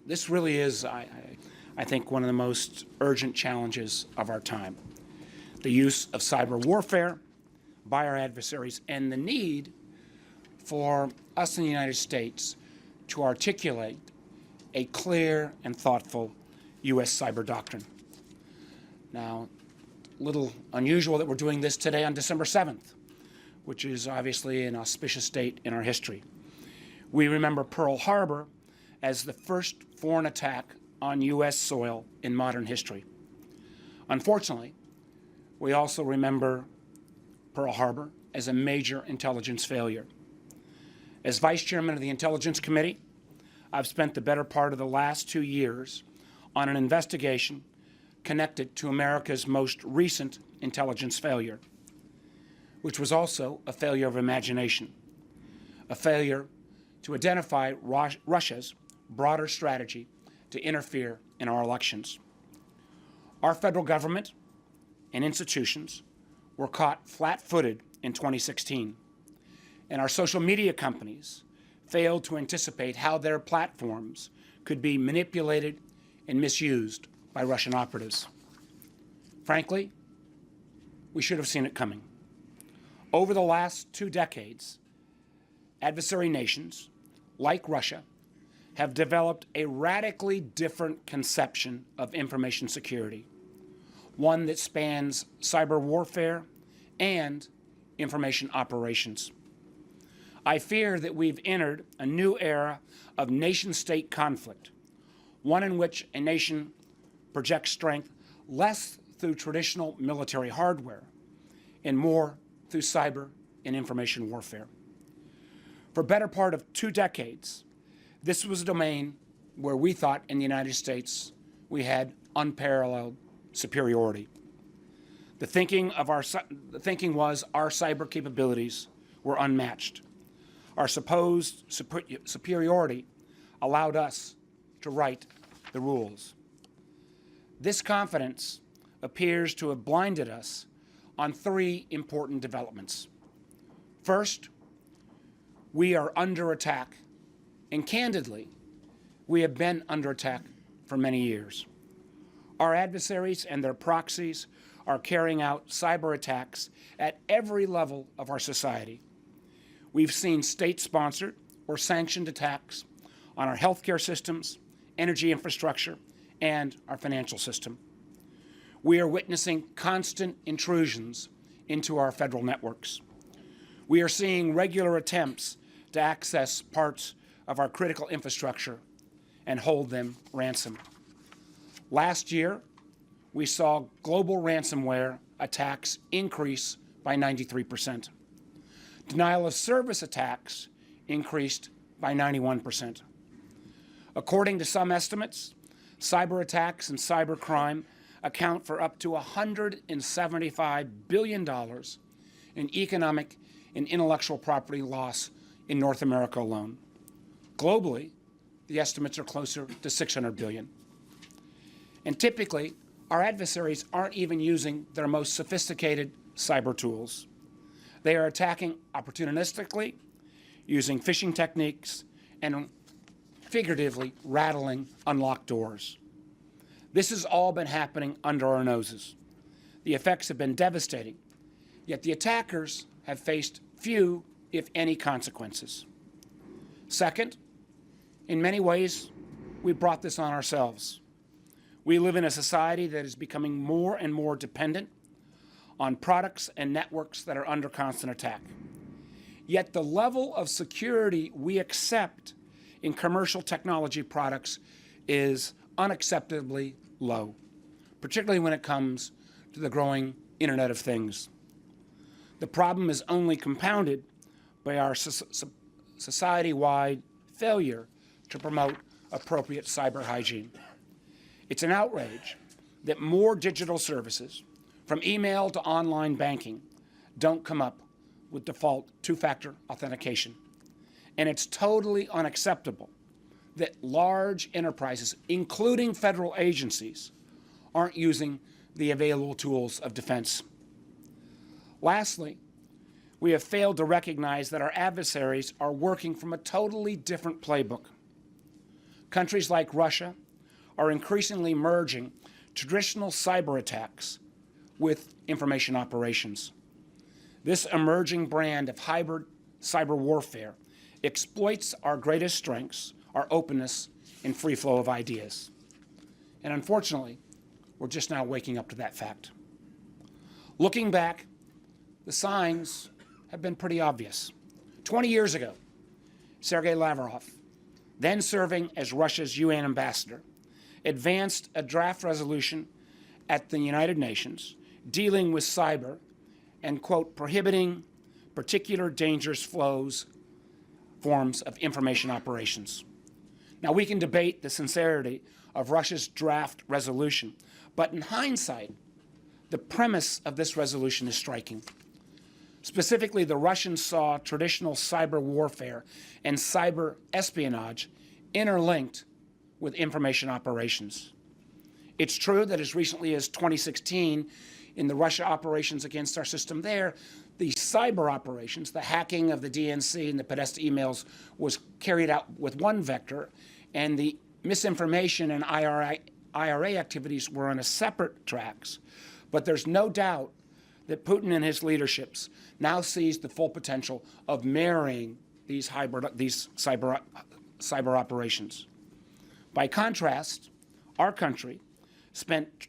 This really is, I think, one of the most urgent challenges of our time. The use of cyber warfare by our adversaries and the need for us in the United States to articulate a clear and thoughtful U.S. cyber doctrine. Now, a little unusual that we're doing this today on December 7th, which is obviously an auspicious date in our history. We remember Pearl Harbor as the first foreign attack on U.S. soil in modern history. Unfortunately, we also remember Pearl Harbor as a major intelligence failure. As Vice Chairman of the Intelligence Committee, I've spent the better part of the last 2 years on an investigation connected to America's most recent intelligence failure, which was also a failure of imagination, a failure to identify Russia's broader strategy to interfere in our elections. Our federal government and institutions were caught flat-footed in 2016, and our social media companies failed to anticipate how their platforms could be manipulated and misused by Russian operatives. Frankly, we should have seen it coming. Over the last 2 decades, adversary nations, like Russia, have developed a radically different conception of information security, one that spans cyber warfare and information operations. I fear that we've entered a new era of nation-state conflict, one in which a nation projects strength less through traditional military hardware and more through cyber and information warfare. For the better part of 2 decades, this was a domain where we thought in the United States we had unparalleled superiority. The thinking was our cyber capabilities were unmatched. Our supposed superiority allowed us to write the rules. This confidence appears to have blinded us on 3 important developments. First, we are under attack, and candidly, we have been under attack for many years. Our adversaries and their proxies are carrying out cyber attacks at every level of our society. We've seen state-sponsored or sanctioned attacks on our healthcare systems, energy infrastructure, and our financial system. We are witnessing constant intrusions into our federal networks. We are seeing regular attempts to access parts of our critical infrastructure and hold them ransom. Last year, we saw global ransomware attacks increase by 93%. Denial of service attacks increased by 91%. According to some estimates, cyber attacks and cybercrime account for up to $175 billion in economic and intellectual property loss in North America alone. Globally, the estimates are closer to $600 billion. And typically, our adversaries aren't even using their most sophisticated cyber tools. They are attacking opportunistically, using phishing techniques, and figuratively rattling unlocked doors. This has all been happening under our noses. The effects have been devastating, yet the attackers have faced few, if any, consequences. Second, in many ways, we brought this on ourselves. We live in a society that is becoming more and more dependent on products and networks that are under constant attack. Yet the level of security we accept in commercial technology products is unacceptably low, particularly when it comes to the growing Internet of Things. The problem is only compounded by our society-wide failure to promote appropriate cyber hygiene. It's an outrage that more digital services, from email to online banking, don't come up with default 2-factor authentication. And it's totally unacceptable that large enterprises, including federal agencies, aren't using the available tools of defense. Lastly, we have failed to recognize that our adversaries are working from a totally different playbook. countries like Russia are increasingly merging traditional cyber attacks with information operations. This emerging brand of hybrid cyber warfare exploits our greatest strengths, our openness and free flow of ideas. And unfortunately, we're just now waking up to that fact. Looking back, the signs have been pretty obvious. 20 years ago, Sergei Lavrov, then serving as Russia's UN ambassador, advanced a draft resolution at the United Nations dealing with cyber and, quote, prohibiting particular dangerous forms of information operations. Now, we can debate the sincerity of Russia's draft resolution, but in hindsight, the premise of this resolution is striking. Specifically, the Russians saw traditional cyber warfare and cyber espionage interlinked with information operations. It's true that as recently as 2016, in the Russia operations against our system there, the cyber operations, the hacking of the DNC and the Podesta emails was carried out with one vector, and the misinformation and IRA activities were on a separate tracks. But there's no doubt that Putin and his leaderships now sees the full potential of marrying these cyber operations. By contrast, our country spent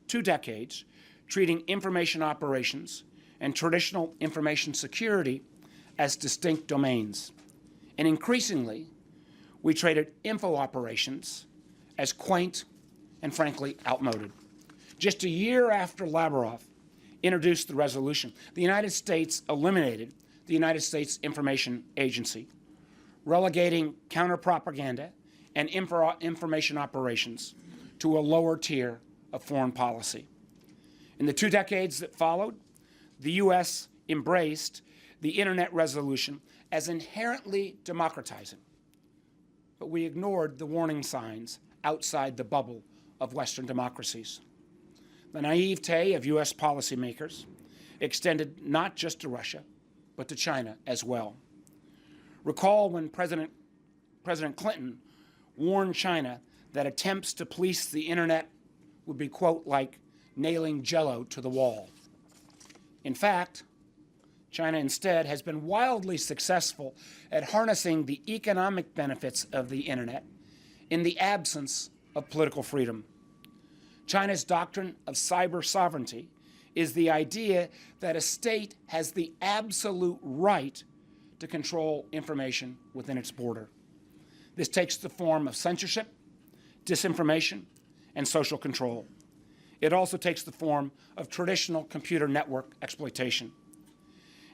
2 decades treating information operations and traditional information security as distinct domains. And increasingly, we treated info operations as quaint and frankly outmoded. Just a year after Lavrov introduced the resolution, the United States eliminated the United States Information Agency, relegating counter-propaganda and information operations to a lower tier of foreign policy. In the 2 decades that followed, the U.S. embraced the Internet resolution as inherently democratizing, but we ignored the warning signs outside the bubble of Western democracies. The naivete of U.S. policymakers extended not just to Russia, but to China as well. Recall when President Clinton warned China that attempts to police the Internet would be, quote, like nailing Jell-O to the wall. In fact, China instead has been wildly successful at harnessing the economic benefits of the Internet in the absence of political freedom. China's doctrine of cyber sovereignty is the idea that a state has the absolute right to control information within its border. This takes the form of censorship, disinformation, and social control. It also takes the form of traditional computer network exploitation.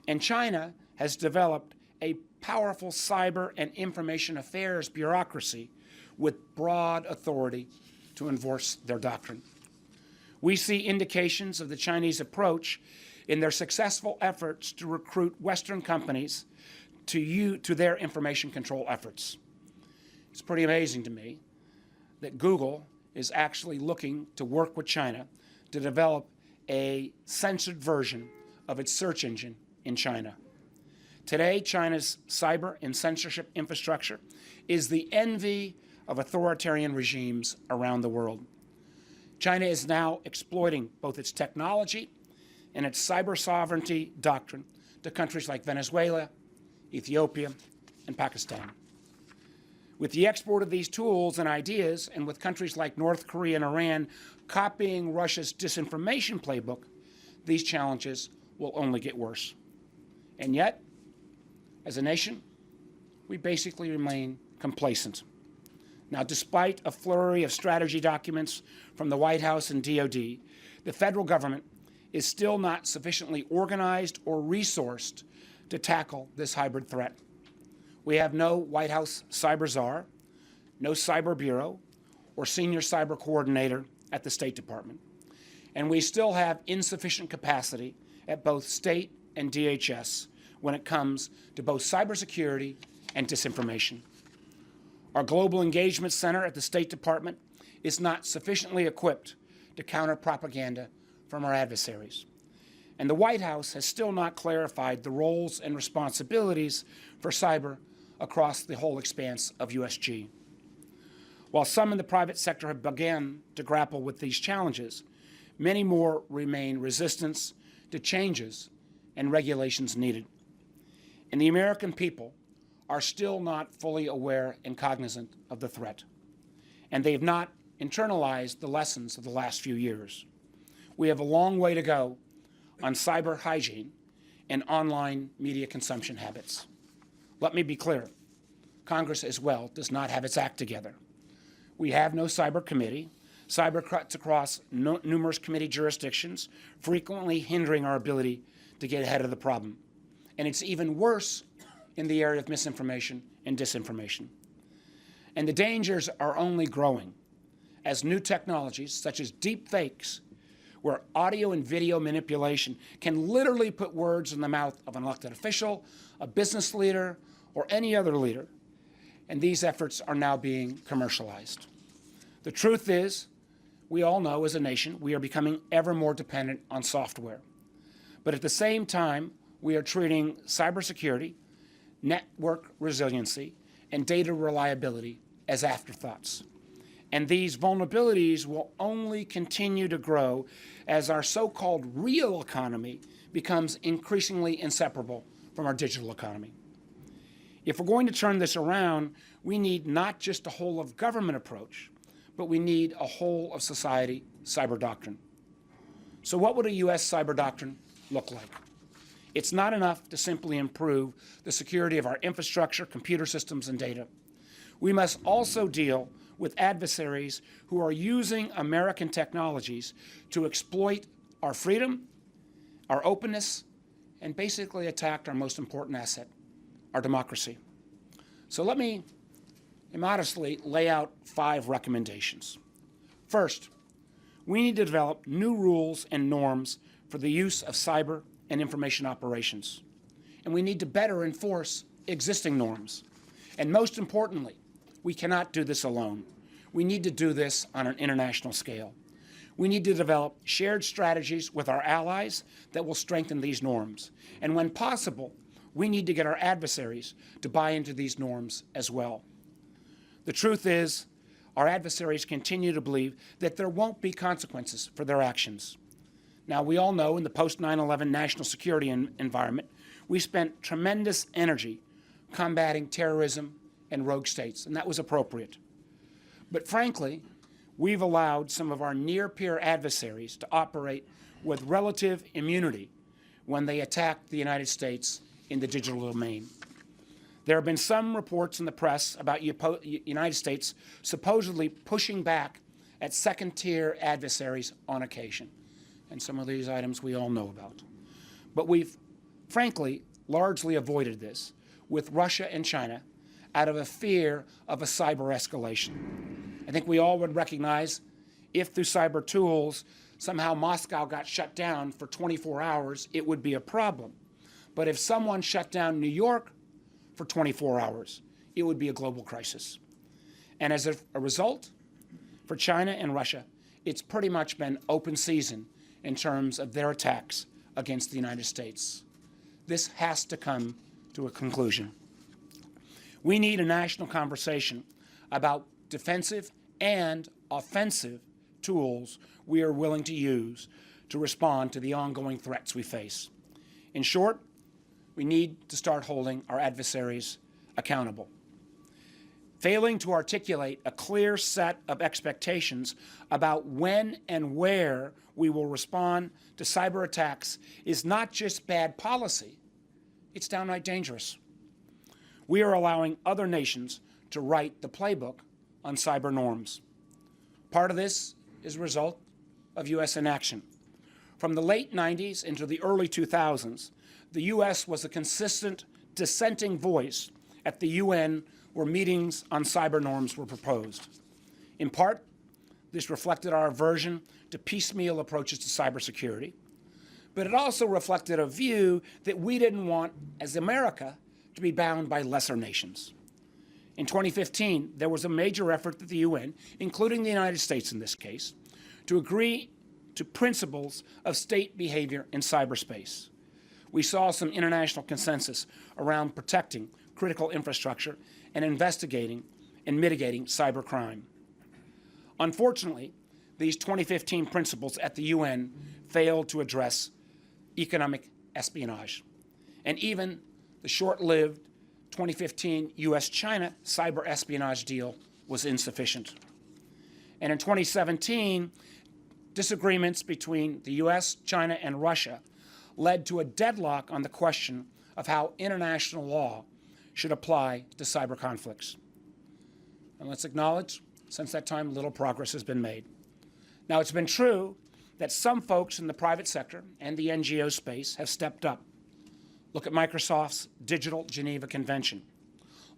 And China has developed a powerful cyber and information affairs bureaucracy with broad authority to enforce their doctrine. We see indications of the Chinese approach in their successful efforts to recruit Western companies to their information control efforts. It's pretty amazing to me that Google is actually looking to work with China to develop a censored version of its search engine in China. Today, China's cyber and censorship infrastructure is the envy of authoritarian regimes around the world. China is now exploiting both its technology and its cyber sovereignty doctrine to countries like Venezuela, Ethiopia, and Pakistan. With the export of these tools and ideas, and with countries like North Korea and Iran copying Russia's disinformation playbook, these challenges will only get worse. And yet, as a nation, we basically remain complacent. Now, despite a flurry of strategy documents from the White House and DOD, the federal government is still not sufficiently organized or resourced to tackle this hybrid threat. We have no White House cyber czar, no cyber bureau, or senior cyber coordinator at the State Department. And we still have insufficient capacity at both state and DHS when it comes to both cybersecurity and disinformation. Our Global Engagement Center at the State Department is not sufficiently equipped to counter propaganda from our adversaries. And the White House has still not clarified the roles and responsibilities for cyber across the whole expanse of USG. While some in the private sector have begun to grapple with these challenges, many more remain resistant to changes and regulations needed. And the American people are still not fully aware and cognizant of the threat, and they have not internalized the lessons of the last few years. We have a long way to go on cyber hygiene and online media consumption habits. Let me be clear, Congress as well does not have its act together. We have no cyber committee. Cyber cuts across numerous committee jurisdictions, frequently hindering our ability to get ahead of the problem. And it's even worse in the area of misinformation and disinformation. And the dangers are only growing as new technologies, such as deep fakes, where audio and video manipulation can literally put words in the mouth of an elected official, a business leader, or any other leader. And these efforts are now being commercialized. The truth is, we all know as a nation, we are becoming ever more dependent on software. But at the same time, we are treating cybersecurity, network resiliency, and data reliability as afterthoughts. And these vulnerabilities will only continue to grow as our so-called real economy becomes increasingly inseparable from our digital economy. If we're going to turn this around, we need not just a whole-of-government approach, but we need a whole-of-society cyber doctrine. So what would a U.S. cyber doctrine look like? It's not enough to simply improve the security of our infrastructure, computer systems, and data. We must also deal with adversaries who are using American technologies to exploit our freedom, our openness, and basically attack our most important asset, our democracy. So let me immodestly lay out 5 recommendations. First, we need to develop new rules and norms for the use of cyber and information operations. And we need to better enforce existing norms. And most importantly, we cannot do this alone. We need to do this on an international scale. We need to develop shared strategies with our allies that will strengthen these norms. And when possible, we need to get our adversaries to buy into these norms as well. The truth is, our adversaries continue to believe that there won't be consequences for their actions. Now, we all know in the post-9/11 national security environment, we spent tremendous energy combating terrorism and rogue states, and that was appropriate. But frankly, we've allowed some of our near-peer adversaries to operate with relative immunity when they attacked the United States in the digital domain. There have been some reports in the press about the United States supposedly pushing back at second-tier adversaries on occasion. And some of these items we all know about. But we've, frankly, largely avoided this with Russia and China out of a fear of a cyber escalation. I think we all would recognize if through cyber tools somehow Moscow got shut down for 24 hours, it would be a problem. But if someone shut down New York for 24 hours, it would be a global crisis. And as a result, for China and Russia, it's pretty much been open season in terms of their attacks against the United States. This has to come to a conclusion. We need a national conversation about defensive and offensive tools we are willing to use to respond to the ongoing threats we face. In short, we need to start holding our adversaries accountable. Failing to articulate a clear set of expectations about when and where we will respond to cyber attacks is not just bad policy, it's downright dangerous. We are allowing other nations to write the playbook on cyber norms. Part of this is a result of U.S. inaction. From the late 90s into the early 2000s, the U.S. was a consistent dissenting voice at the UN where meetings on cyber norms were proposed. In part, this reflected our aversion to piecemeal approaches to cybersecurity, but it also reflected a view that we didn't want, as America, to be bound by lesser nations. In 2015, there was a major effort at the UN, including the United States in this case, to agree to principles of state behavior in cyberspace. We saw some international consensus around protecting critical infrastructure and investigating and mitigating cybercrime. Unfortunately, these 2015 principles at the UN failed to address economic espionage. And even the short-lived 2015 US-China cyber espionage deal was insufficient. And in 2017, disagreements between the US, China, and Russia led to a deadlock on the question of how international law should apply to cyber conflicts. And let's acknowledge, since that time, little progress has been made. Now, it's been true that some folks in the private sector and the NGO space have stepped up. Look at Microsoft's Digital Geneva Convention.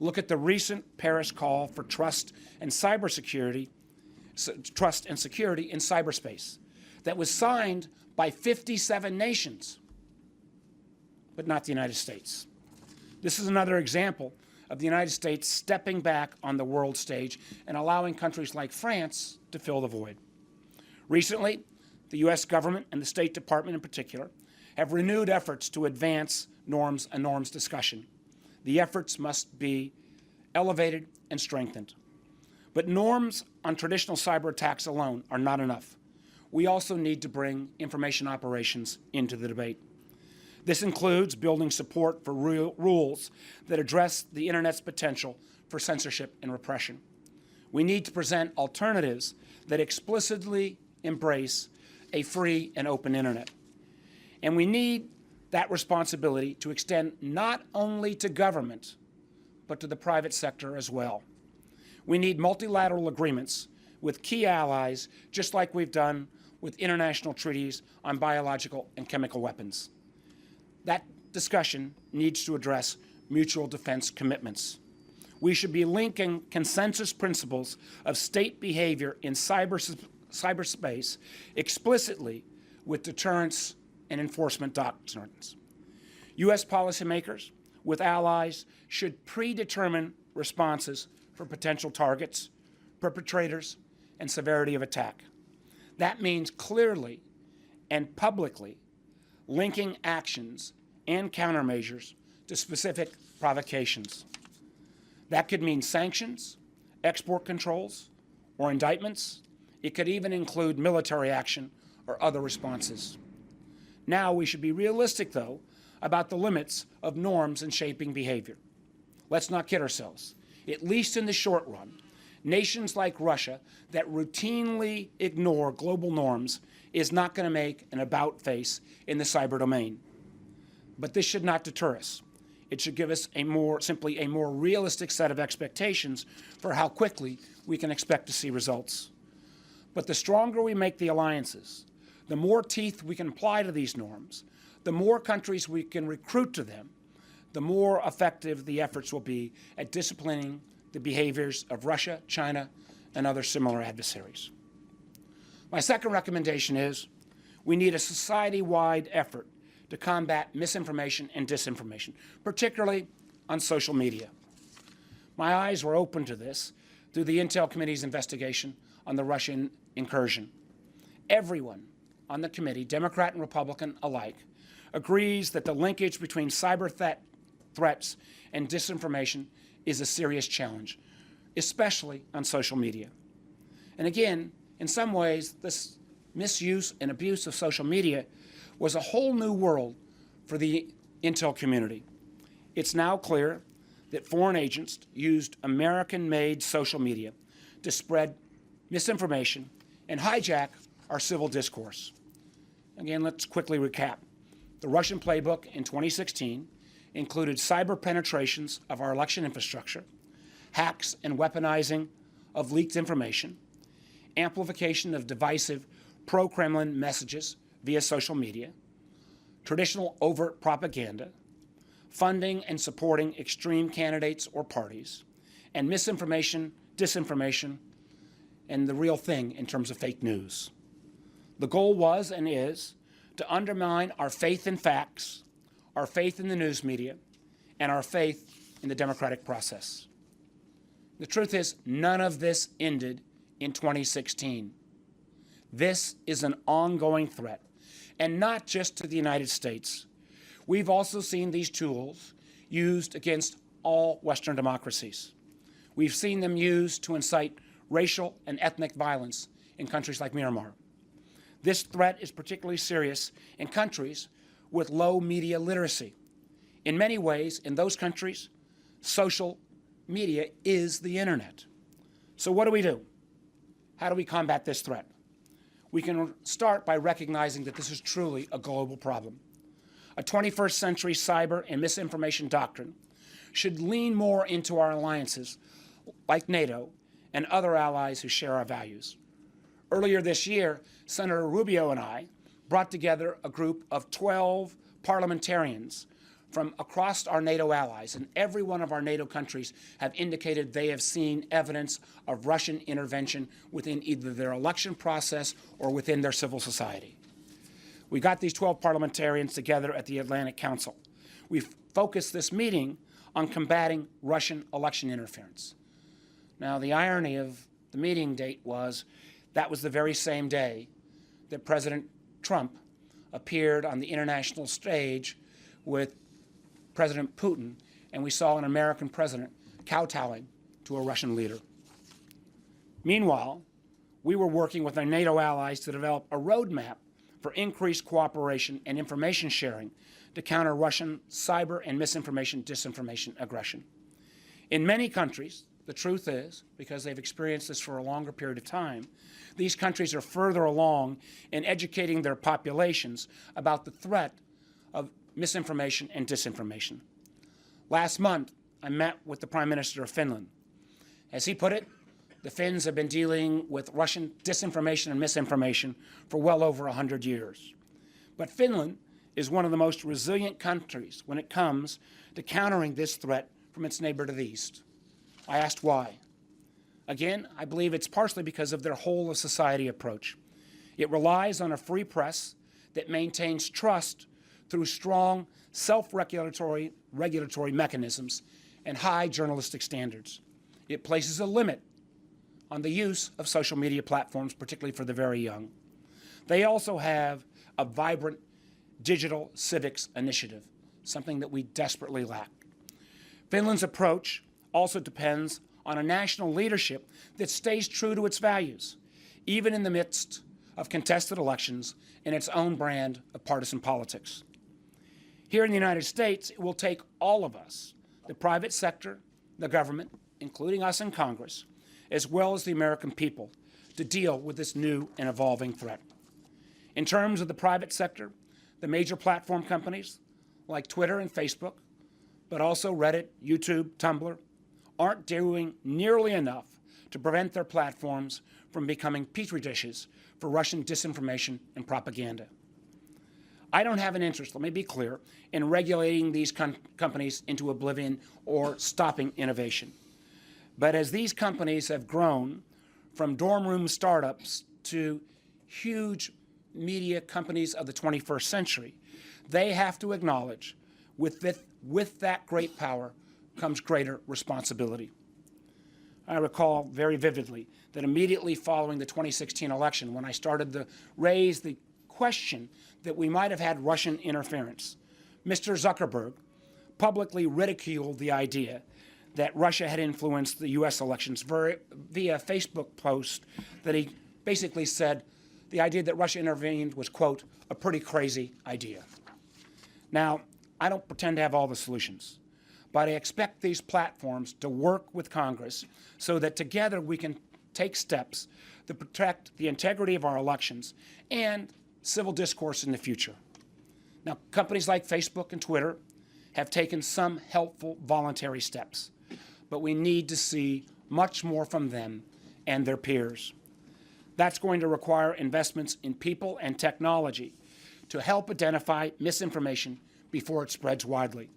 Look at the recent Paris call for trust and security in cyberspace that was signed by 57 nations, but not the United States. This is another example of the United States stepping back on the world stage and allowing countries like France to fill the void. Recently, the US government and the State Department in particular have renewed efforts to advance norms and norms discussion. The efforts must be elevated and strengthened. But norms on traditional cyber attacks alone are not enough. We also need to bring information operations into the debate. This includes building support for rules that address the Internet's potential for censorship and repression. We need to present alternatives that explicitly embrace a free and open Internet. And we need that responsibility to extend not only to government, but to the private sector as well. We need multilateral agreements with key allies, just like we've done with international treaties on biological and chemical weapons. That discussion needs to address mutual defense commitments. We should be linking consensus principles of state behavior in cyberspace explicitly with deterrence and enforcement doctrines. U.S. policymakers with allies should predetermine responses for potential targets, perpetrators, and severity of attack. That means clearly and publicly linking actions and countermeasures to specific provocations. That could mean sanctions, export controls, or indictments. It could even include military action or other responses. Now, we should be realistic, though, about the limits of norms in shaping behavior. Let's not kid ourselves. At least in the short run, nations like Russia that routinely ignore global norms is not going to make an about face in the cyber domain. But this should not deter us. It should give us simply a more realistic set of expectations for how quickly we can expect to see results. But the stronger we make the alliances, the more teeth we can apply to these norms, the more countries we can recruit to them, the more effective the efforts will be at disciplining the behaviors of Russia, China, and other similar adversaries. My second recommendation is we need a society-wide effort to combat misinformation and disinformation, particularly on social media. My eyes were opened to this through the Intel Committee's investigation on the Russian incursion. Everyone on the committee, Democrat and Republican alike, agrees that the linkage between cyber threats and disinformation is a serious challenge, especially on social media. And again, in some ways, this misuse and abuse of social media was a whole new world for the Intel community. It's now clear that foreign agents used American-made social media to spread misinformation and hijack our civil discourse. Again, let's quickly recap. The Russian playbook in 2016 included cyber penetrations of our election infrastructure, hacks and weaponizing of leaked information, amplification of divisive pro-Kremlin messages via social media, traditional overt propaganda, funding and supporting extreme candidates or parties, and misinformation, disinformation, and the real thing in terms of fake news. The goal was and is to undermine our faith in facts, our faith in the news media, and our faith in the democratic process. The truth is, none of this ended in 2016. This is an ongoing threat, and not just to the United States. We've also seen these tools used against all Western democracies. We've seen them used to incite racial and ethnic violence in countries like Myanmar. This threat is particularly serious in countries with low media literacy. In many ways, in those countries, social media is the internet. So what do? How do we combat this threat? We can start by recognizing that this is truly a global problem. A 21st century cyber and misinformation doctrine should lean more into our alliances like NATO and other allies who share our values. Earlier this year, Senator Rubio and I brought together a group of 12 parliamentarians from across our NATO allies, and every one of our NATO countries have indicated they have seen evidence of Russian intervention within either their election process or within their civil society. We got these 12 parliamentarians together at the Atlantic Council. We focused this meeting on combating Russian election interference. Now, the irony of the meeting date was that was the very same day that President Trump appeared on the international stage with President Putin, and we saw an American president kowtowing to a Russian leader. Meanwhile, we were working with our NATO allies to develop a roadmap for increased cooperation and information sharing to counter Russian cyber and misinformation, disinformation, aggression. In many countries, the truth is, because they've experienced this for a longer period of time, these countries are further along in educating their populations about the threat of misinformation and disinformation. Last month, I met with the Prime Minister of Finland. As he put it, the Finns have been dealing with Russian disinformation and misinformation for well over 100 years. But Finland is one of the most resilient countries when it comes to countering this threat from its neighbor to the east. I asked why. Again, I believe it's partially because of their whole of society approach. It relies on a free press that maintains trust through strong self-regulatory mechanisms and high journalistic standards. It places a limit on the use of social media platforms, particularly for the very young. They also have a vibrant digital civics initiative, something that we desperately lack. Finland's approach also depends on a national leadership that stays true to its values, even in the midst of contested elections and its own brand of partisan politics. Here in the United States, it will take all of us, the private sector, the government, including us in Congress, as well as the American people, to deal with this new and evolving threat. In terms of the private sector, the major platform companies like Twitter and Facebook, but also Reddit, YouTube, Tumblr, aren't doing nearly enough to prevent their platforms from becoming petri dishes for Russian disinformation and propaganda. I don't have an interest, let me be clear, in regulating these companies into oblivion or stopping innovation. But as these companies have grown from dorm room startups to huge media companies of the 21st century, they have to acknowledge with that great power comes greater responsibility. I recall very vividly that immediately following the 2016 election, when I started to raise the question that we might have had Russian interference, Mr. Zuckerberg publicly ridiculed the idea that Russia had influenced the U.S. elections via a Facebook post that he basically said the idea that Russia intervened was, quote, a pretty crazy idea. Now, I don't pretend to have all the solutions, but I expect these platforms to work with Congress so that together we can take steps to protect the integrity of our elections and civil discourse in the future. Now, companies like Facebook and Twitter have taken some helpful voluntary steps, but we need to see much more from them and their peers. That's going to require investments in people and technology to help identify misinformation before it spreads widely.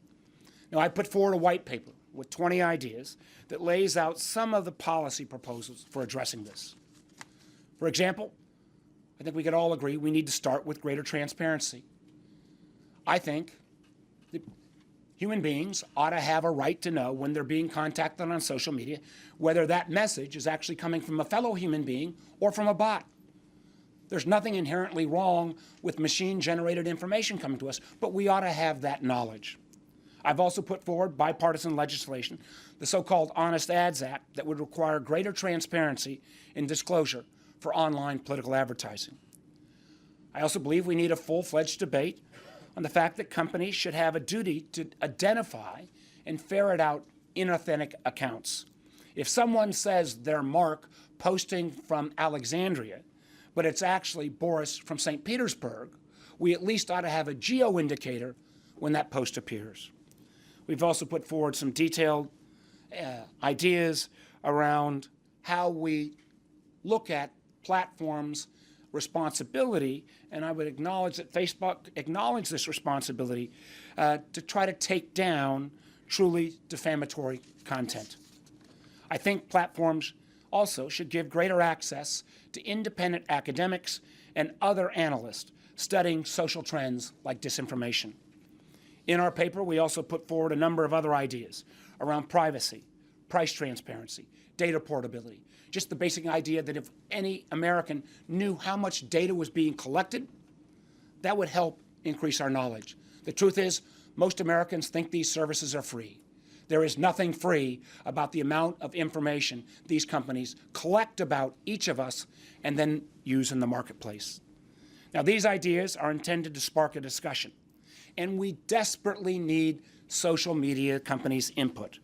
Now, I put forward a white paper with 20 ideas that lays out some of the policy proposals for addressing this. For example, I think we could all agree we need to start with greater transparency. I think that human beings ought to have a right to know when they're being contacted on social media, whether that message is actually coming from a fellow human being or from a bot. There's nothing inherently wrong with machine-generated information coming to us, but we ought to have that knowledge. I've also put forward bipartisan legislation, the so-called Honest Ads Act, that would require greater transparency and disclosure for online political advertising. I also believe we need a full-fledged debate on the fact that companies should have a duty to identify and ferret out inauthentic accounts. If someone says they're Mark posting from Alexandria, but it's actually Boris from St. Petersburg, we at least ought to have a geo-indicator when that post appears. We've also put forward some detailed ideas around how we look at platforms' responsibility, and I would acknowledge that Facebook acknowledged this responsibility to try to take down truly defamatory content. I think platforms also should give greater access to independent academics and other analysts studying social trends like disinformation. In our paper, we also put forward a number of other ideas around privacy, price transparency, data portability, just the basic idea that if any American knew how much data was being collected, that would help increase our knowledge. The truth is, most Americans think these services are free. There is nothing free about the amount of information these companies collect about each of us and then use in the marketplace. Now, these ideas are intended to spark a discussion, and we desperately need social media companies' input.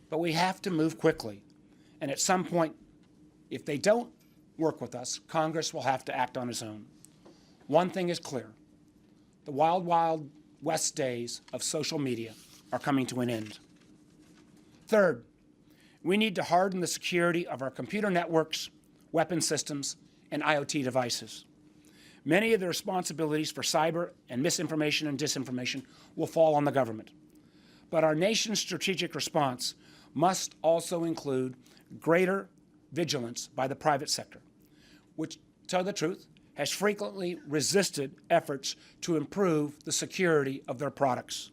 But we have to move quickly, and at some point, if they don't work with us, Congress will have to act on its own. One thing is clear: the wild, wild west days of social media are coming to an end. Third, we need to harden the security of our computer networks, weapon systems, and IoT devices. Many of the responsibilities for cyber and misinformation and disinformation will fall on the government. But our nation's strategic response must also include greater vigilance by the private sector, which, to tell the truth, has frequently resisted efforts to improve the security of their products.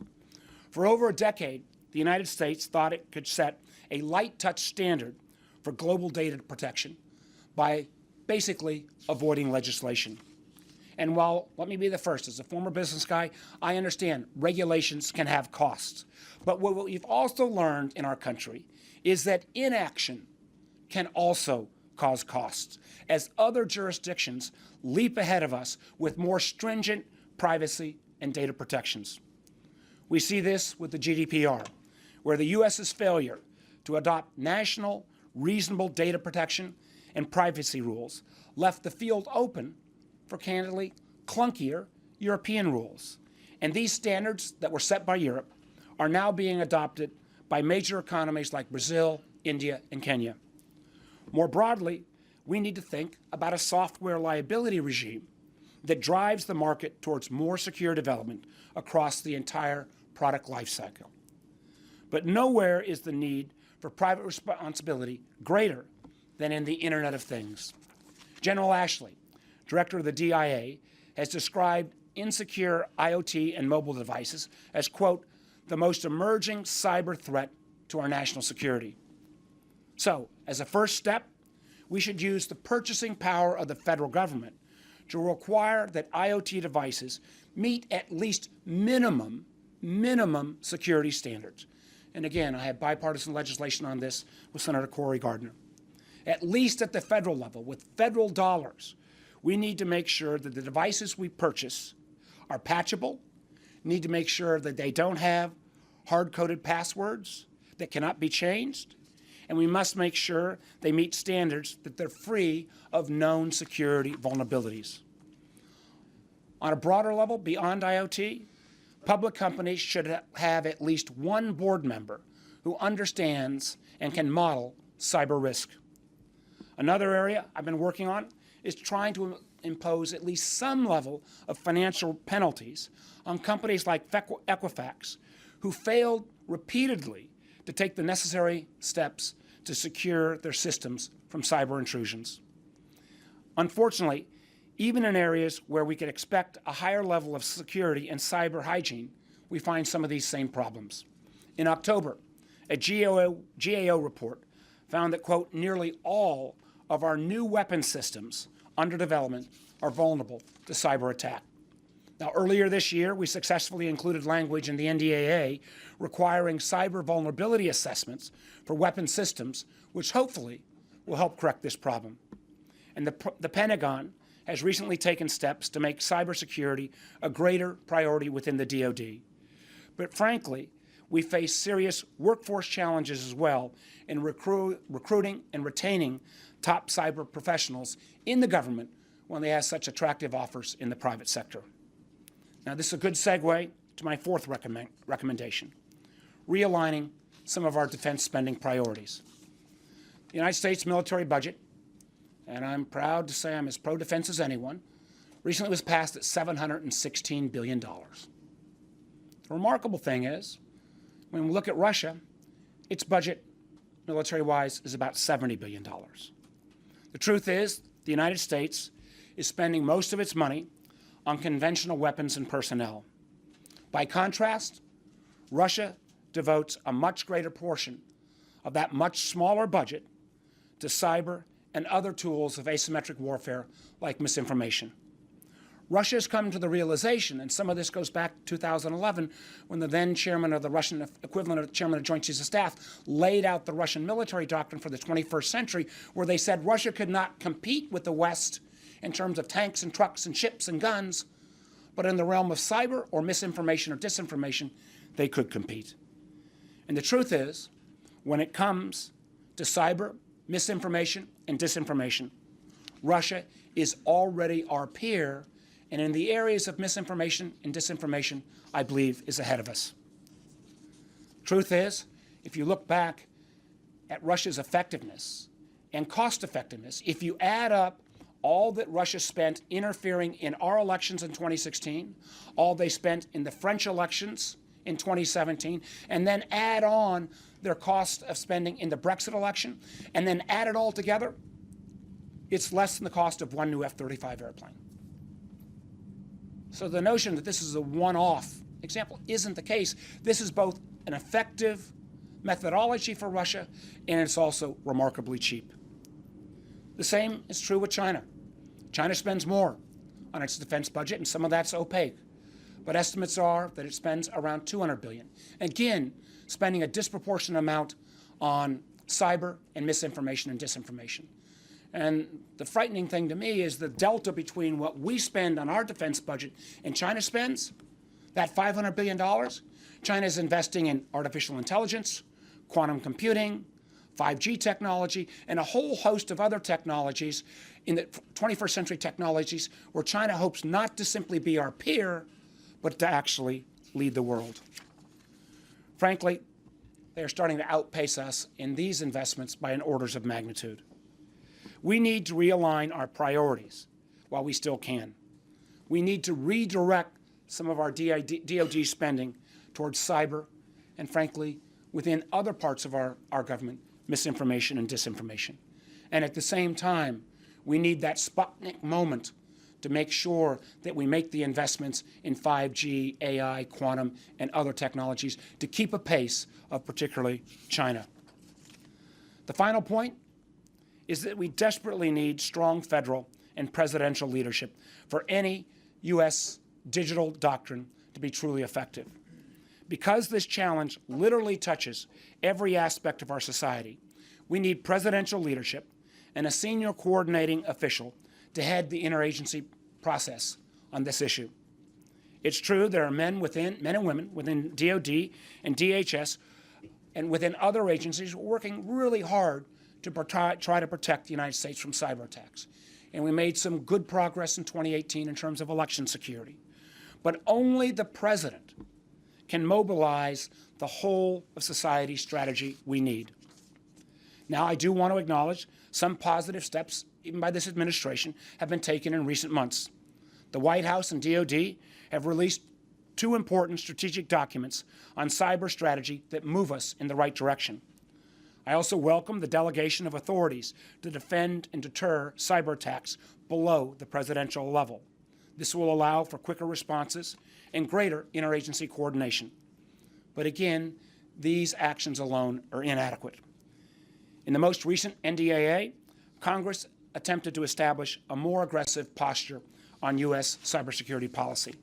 For over a decade, the United States thought it could set a light touch standard for global data protection by basically avoiding legislation. And while, let me be the first, as a former business guy, I understand regulations can have costs. But what we've also learned in our country is that inaction can also cause costs, as other jurisdictions leap ahead of us with more stringent privacy and data protections. We see this with the GDPR, where the U.S.'s failure to adopt national, reasonable data protection and privacy rules left the field open for, candidly, clunkier European rules. And these standards that were set by Europe are now being adopted by major economies like Brazil, India, and Kenya. More broadly, we need to think about a software liability regime that drives the market towards more secure development across the entire product lifecycle. But nowhere is the need for private responsibility greater than in the Internet of Things. General Ashley, director of the DIA, has described insecure IoT and mobile devices as, quote, the most emerging cyber threat to our national security. So, as a first step, we should use the purchasing power of the federal government to require that IoT devices meet at least minimum security standards. And again, I have bipartisan legislation on this with Senator Cory Gardner. At least at the federal level, with federal dollars, we need to make sure that the devices we purchase are patchable, need to make sure that they don't have hard-coded passwords that cannot be changed, and we must make sure they meet standards that they're free of known security vulnerabilities. On a broader level, beyond IoT, public companies should have at least one board member who understands and can model cyber risk. Another area I've been working on is trying to impose at least some level of financial penalties on companies like Equifax, who failed repeatedly to take the necessary steps to secure their systems from cyber intrusions. Unfortunately, even in areas where we could expect a higher level of security and cyber hygiene, we find some of these same problems. In October, a GAO report found that, quote, nearly all of our new weapon systems under development are vulnerable to cyber attack. Now, earlier this year, we successfully included language in the NDAA requiring cyber vulnerability assessments for weapon systems, which hopefully will help correct this problem. And the Pentagon has recently taken steps to make cybersecurity a greater priority within the DoD. But frankly, we face serious workforce challenges as well in recruiting and retaining top cyber professionals in the government when they have such attractive offers in the private sector. Now, this is a good segue to my fourth recommendation, realigning some of our defense spending priorities. The United States military budget, and I'm proud to say I'm as pro-defense as anyone, recently was passed at $716 billion. The remarkable thing is, when we look at Russia, its budget, military-wise, is about $70 billion. The truth is, the United States is spending most of its money on conventional weapons and personnel. By contrast, Russia devotes a much greater portion of that much smaller budget to cyber and other tools of asymmetric warfare like misinformation. Russia has come to the realization, and some of this goes back to 2011, when the then chairman of the Russian equivalent of chairman of Joint Chiefs of Staff laid out the Russian military doctrine for the 21st century, where they said Russia could not compete with the West in terms of tanks and trucks and ships and guns, but in the realm of cyber or misinformation or disinformation, they could compete. And the truth is, when it comes to cyber, misinformation, and disinformation, Russia is already our peer, and in the areas of misinformation and disinformation, I believe is ahead of us. Truth is, if you look back at Russia's effectiveness and cost effectiveness, if you add up all that Russia spent interfering in our elections in 2016, all they spent in the French elections in 2017, and then add on their cost of spending in the Brexit election, and then add it all together, it's less than the cost of one new F-35 airplane. So the notion that this is a one-off example isn't the case. This is both an effective methodology for Russia, and it's also remarkably cheap. The same is true with China. China spends more on its defense budget, and some of that's opaque. But estimates are that it spends around $200 billion. Again, spending a disproportionate amount on cyber and misinformation and disinformation. And the frightening thing to me is the delta between what we spend on our defense budget and China spends, that $500 billion, China is investing in artificial intelligence, quantum computing, 5G technology, and a whole host of other technologies in the 21st century technologies where China hopes not to simply be our peer, but to actually lead the world. Frankly, they are starting to outpace us in these investments by an orders of magnitude. We need to realign our priorities while we still can. We need to redirect some of our DoD spending towards cyber and, frankly, within other parts of our government, misinformation and disinformation. And at the same time, we need that Sputnik moment to make sure that we make the investments in 5G, AI, quantum, and other technologies to keep a pace of particularly China. The final point is that we desperately need strong federal and presidential leadership for any U.S. digital doctrine to be truly effective. Because this challenge literally touches every aspect of our society, we need presidential leadership and a senior coordinating official to head the interagency process on this issue. It's true there are men and women within DoD and DHS and within other agencies working really hard to try to protect the United States from cyber attacks. And we made some good progress in 2018 in terms of election security. But only the president can mobilize the whole of society strategy we need. Now, I do want to acknowledge some positive steps, even by this administration, have been taken in recent months. The White House and DoD have released two important strategic documents on cyber strategy that move us in the right direction. I also welcome the delegation of authorities to defend and deter cyber attacks below the presidential level. This will allow for quicker responses and greater interagency coordination. But again, these actions alone are inadequate. In the most recent NDAA, Congress attempted to establish a more aggressive posture on U.S. cybersecurity policy.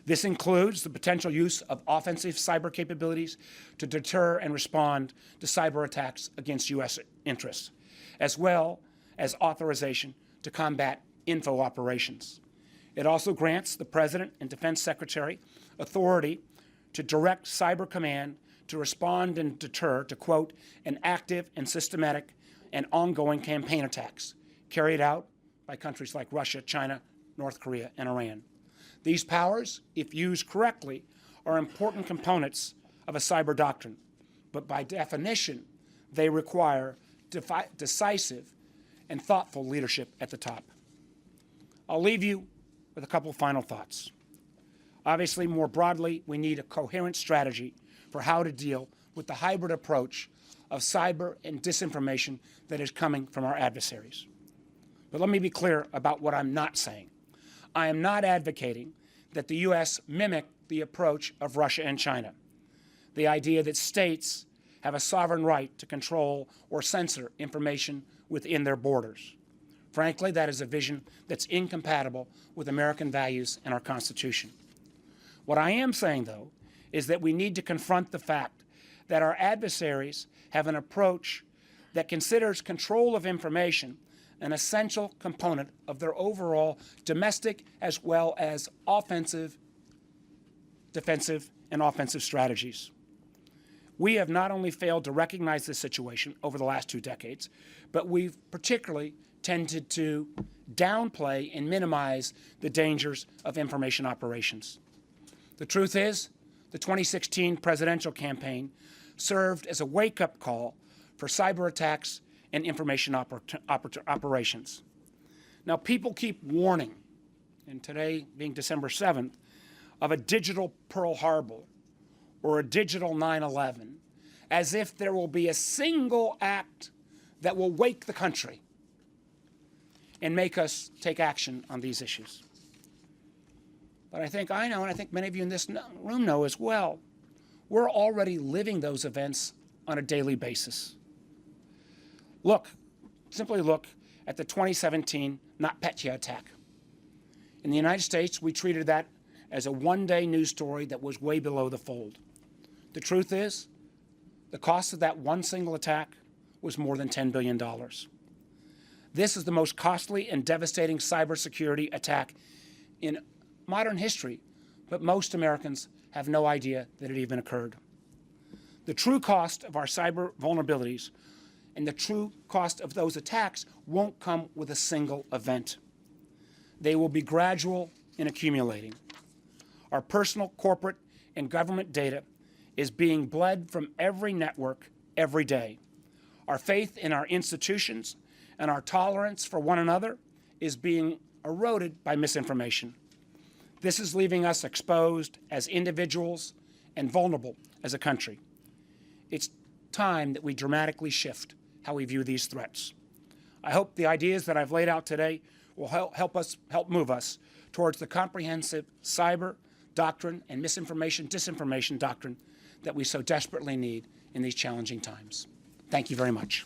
This includes the potential use of offensive cyber capabilities to deter and respond to cyber attacks against U.S. interests, as well as authorization to combat info operations. It also grants the President and Defense Secretary authority to direct Cyber Command to respond and deter, to quote, an active and systematic and ongoing campaign attacks carried out by countries like Russia, China, North Korea, and Iran. These powers, if used correctly, are important components of a cyber doctrine, but by definition, they require decisive and thoughtful leadership at the top. I'll leave you with a couple of final thoughts. Obviously, more broadly, we need a coherent strategy for how to deal with the hybrid approach of cyber and disinformation that is coming from our adversaries. But let me be clear about what I'm not saying. I am not advocating that the U.S. mimic the approach of Russia and China, the idea that states have a sovereign right to control or censor information within their borders. Frankly, that is a vision that's incompatible with American values and our Constitution. What I am saying, though, is that we need to confront the fact that our adversaries have an approach that considers control of information an essential component of their overall domestic as well as offensive, defensive, and offensive strategies. We have not only failed to recognize this situation over the last 2 decades, but we've particularly tended to downplay and minimize the dangers of information operations. The truth is, the 2016 presidential campaign served as a wake-up call for cyber attacks and information operations. Now, people keep warning, and today being December 7th, of a digital Pearl Harbor or a digital 9/11, as if there will be a single act that will wake the country and make us take action on these issues. But I think I know, and I think many of you in this room know as well, we're already living those events on a daily basis. Simply look at the 2017 NotPetya attack. In the United States, we treated that as a one-day news story that was way below the fold. The truth is, the cost of that one single attack was more than $10 billion. This is the most costly and devastating cybersecurity attack in modern history, but most Americans have no idea that it even occurred. The true cost of our cyber vulnerabilities and the true cost of those attacks won't come with a single event. They will be gradual and accumulating. Our personal, corporate, and government data is being bled from every network every day. Our faith in our institutions and our tolerance for one another is being eroded by misinformation. This is leaving us exposed as individuals and vulnerable as a country. It's time that we dramatically shift how we view these threats. I hope the ideas that I've laid out today will help move us towards the comprehensive cyber doctrine and disinformation doctrine that we so desperately need in these challenging times. Thank you very much.